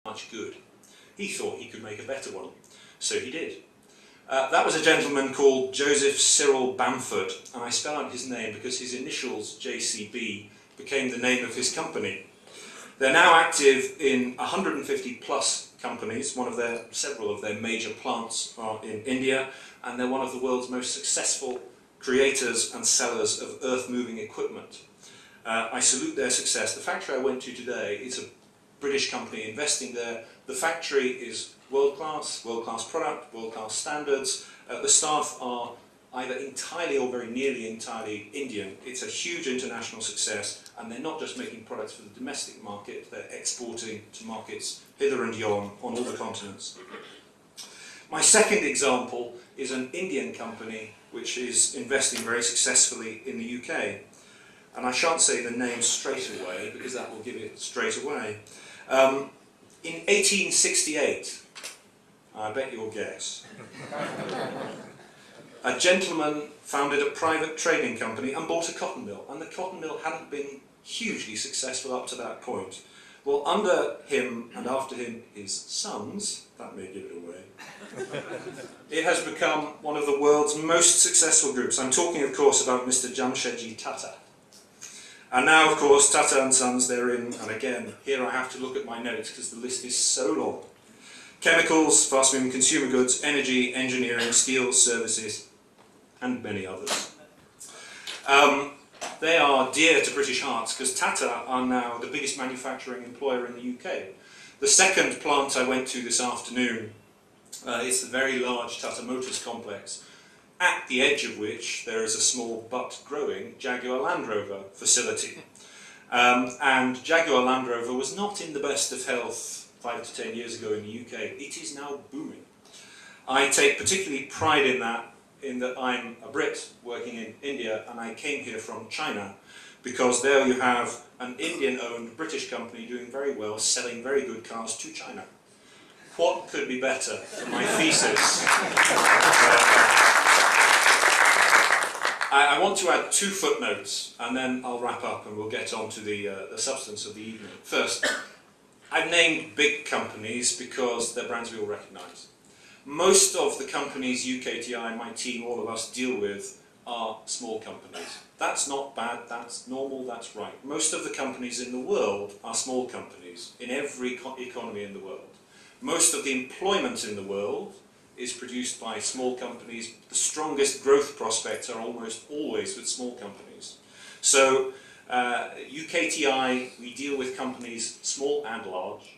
much good. He thought he could make a better one, so he did. That was a gentleman called Joseph Cyril Bamford, and I spell out his name because his initials, JCB, became the name of his company. They're now active in 150 plus companies. Several of their major plants are in India, and they're one of the world's most successful creators and sellers of earth-moving equipment. I salute their success. The factory I went to today is a British company investing there. The factory is world-class product, world-class standards. The staff are either entirely or very nearly entirely Indian. It's a huge international success, and they're not just making products for the domestic market, they're exporting to markets hither and yon on all the continents. My second example is an Indian company which is investing very successfully in the UK. And I shan't say the name straight away because that will give it straight away. In 1868, I bet you'll guess, a gentleman founded a private trading company and bought a cotton mill, and the cotton mill hadn't been hugely successful up to that point. Well, under him and after him his sons, that may give it away, it has become one of the world's most successful groups. I'm talking, of course, about Mr. Jamshedji Tata. And now, of course, Tata and Sons, they're in, and again, here I have to look at my notes because the list is so long. Chemicals, fast-moving consumer goods, energy, engineering, steel, services, and many others. They are dear to British hearts because Tata are now the biggest manufacturing employer in the UK. The second plant I went to this afternoon is the very large Tata Motors complex, at the edge of which there is a small but growing Jaguar Land Rover facility. And Jaguar Land Rover was not in the best of health 5 to 10 years ago in the UK. It is now booming. I take particularly pride in that I'm a Brit working in India, and I came here from China because there you have an Indian-owned British company doing very well, selling very good cars to China. What could be better for my thesis? I want to add 2 footnotes, and then I'll wrap up and we'll get on to the substance of the evening. First, I've named big companies because they're brands we all recognise. Most of the companies UKTI, my team, all of us deal with are small companies. That's not bad, that's normal, that's right. Most of the companies in the world are small companies, in every economy in the world. Most of the employment in the world is produced by small companies. The strongest growth prospects are almost always with small companies. So UKTI, we deal with companies small and large.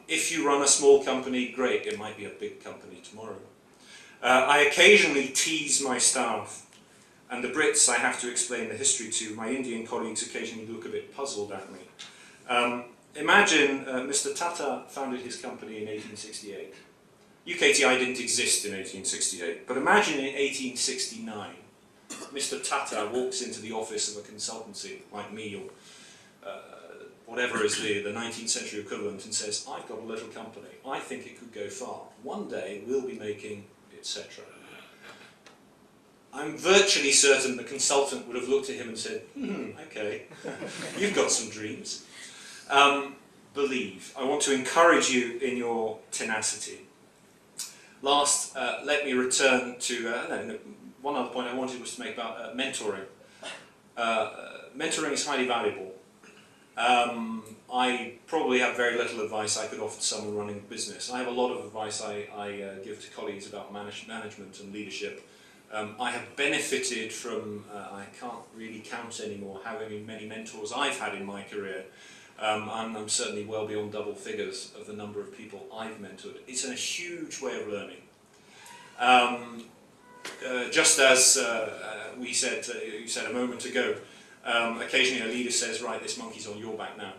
If you run a small company, great, it might be a big company tomorrow. I occasionally tease my staff, and the Brits I have to explain the history to. My Indian colleagues occasionally look a bit puzzled at me. Imagine Mr. Tata founded his company in 1868. UKTI didn't exist in 1868, but imagine in 1869, Mr. Tata walks into the office of a consultancy like me, or whatever is the 19th century equivalent, and says, I've got a little company, I think it could go far. One day we'll be making, etc. I'm virtually certain the consultant would have looked at him and said, okay, you've got some dreams. Believe. I want to encourage you in your tenacity. Last, let me return to one other point I wanted was to make about mentoring. Mentoring is highly valuable. I probably have very little advice I could offer to someone running a business. I have a lot of advice I give to colleagues about management and leadership. I have benefited from, I can't really count anymore how many mentors I've had in my career. And I'm certainly well beyond double figures of the number of people I've mentored. It's a huge way of learning. Just as you said a moment ago, occasionally a leader says, right, this monkey's on your back now.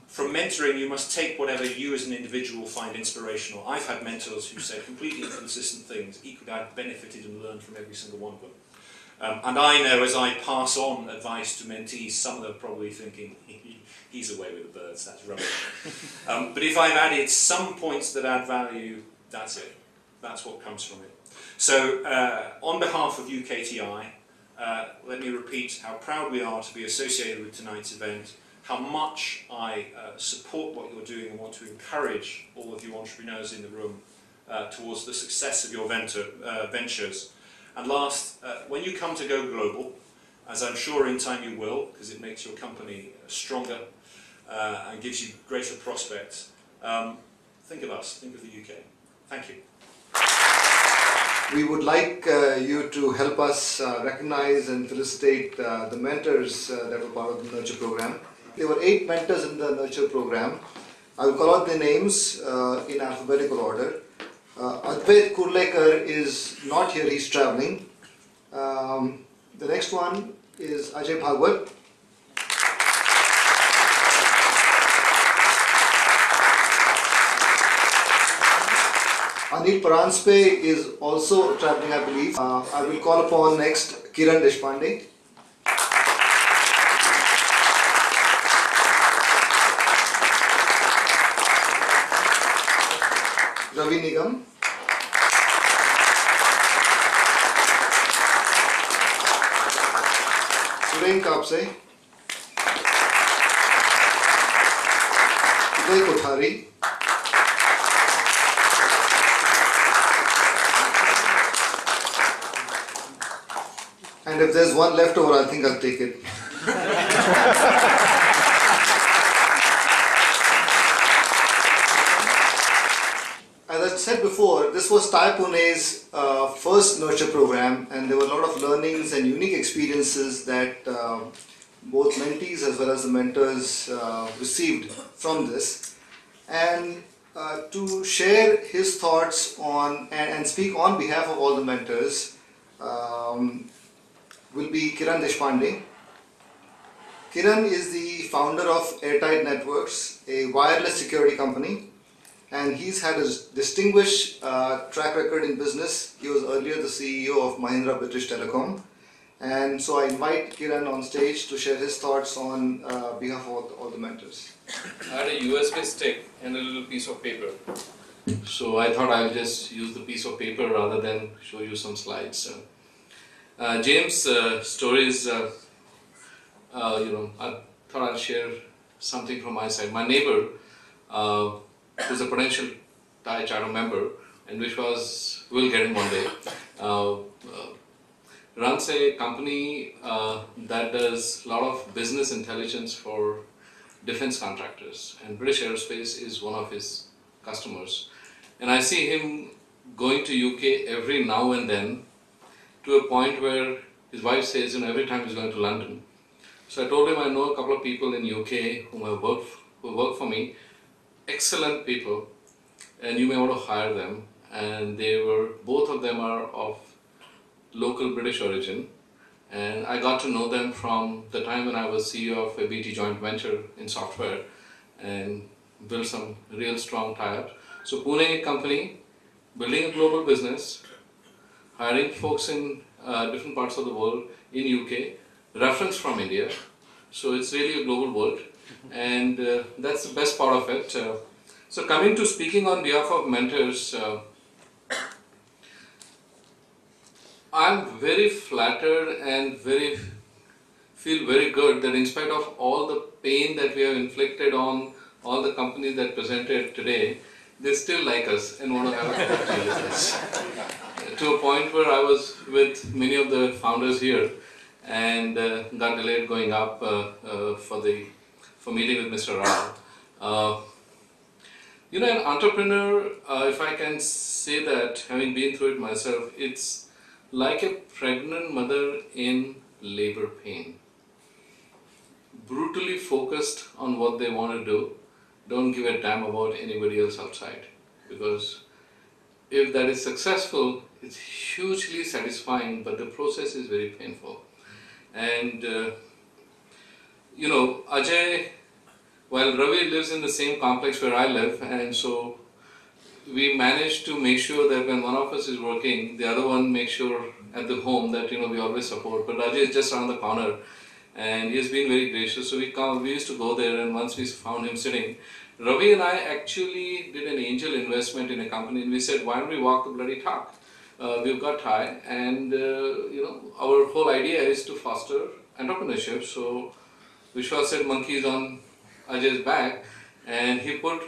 From mentoring, you must take whatever you as an individual find inspirational. I've had mentors who said completely inconsistent things. Equally, I've benefited and learned from every single one of them. And I know as I pass on advice to mentees, some of them are probably thinking, he's away with the birds, that's rubbish. But if I've added some points that add value, that's it. That's what comes from it. So, on behalf of UKTI, let me repeat how proud we are to be associated with tonight's event, how much I support what you're doing and want to encourage all of you entrepreneurs in the room towards the success of your ventures. And last, when you come to go global, as I'm sure in time you will, because it makes your company stronger and gives you greater prospects, think of us, think of the UK. Thank you. We would like you to help us recognize and felicitate the mentors that were part of the Nurture program. There were 8 mentors in the Nurture program. I will call out their names in alphabetical order. Advait Kurlekar is not here, he's traveling. The next one is Ajay Bhagwat. Anil Paranspe is also traveling, I believe. I will call upon next Kiran Deshpande. Ravi Nigam. Suren Kapse. Uday Kothari. And if there's one left over, I think I'll take it. As I said before, this was TiE Pune's first Nurture program, and there were a lot of learnings and unique experiences that both mentees as well as the mentors received from this. And to share his thoughts on and speak on behalf of all the mentors will be Kiran Deshpande. Kiran is the founder of Airtight Networks, a wireless security company, and he's had a distinguished track record in business. He was earlier the CEO of Mahindra British Telecom, and so I invite Kiran on stage to share his thoughts on behalf of all the mentors. I had a USB stick and a little piece of paper, so I thought I'll just use the piece of paper rather than show you some slides. James' stories, I thought I'd share something from my side. My neighbor, who's a potential TiE charter member, and which will get him one day, runs a company that does a lot of business intelligence for defense contractors, and British Aerospace is one of his customers. And I see him going to UK every now and then, to a point where his wife says, every time he's going to London. So I told him I know a couple of people in UK who work for me, excellent people, and you may want to hire them. And both of them are of local British origin, and I got to know them from the time when I was CEO of a BT joint venture in software and built some real strong tie-ups. So Pune company, building a global business, hiring folks in different parts of the world, in UK, reference from India, so it's really a global world, and that's the best part of it. So coming to speaking on behalf of mentors, I'm very flattered and feel very good that in spite of all the pain that we have inflicted on all the companies that presented today, they still like us and want to have a conversation with us. To a point where I was with many of the founders here and got delayed going up for meeting with Mr. Rao. An entrepreneur, if I can say that, having been through it myself, it's like a pregnant mother in labor pain. Brutally focused on what they want to do, don't give a damn about anybody else outside, because if that is successful, it's hugely satisfying, but the process is very painful. And Ajay, while Ravi lives in the same complex where I live, and so we managed to make sure that when one of us is working, the other one makes sure at the home that we always support. But Ajay is just around the corner, and he has been very gracious. So we used to go there, and once we found him sitting, Ravi and I actually did an angel investment in a company, and we said, why don't we walk the bloody talk? We've got TiE, and our whole idea is to foster entrepreneurship. So Vishwas said monkey is on Ajay's back, and he put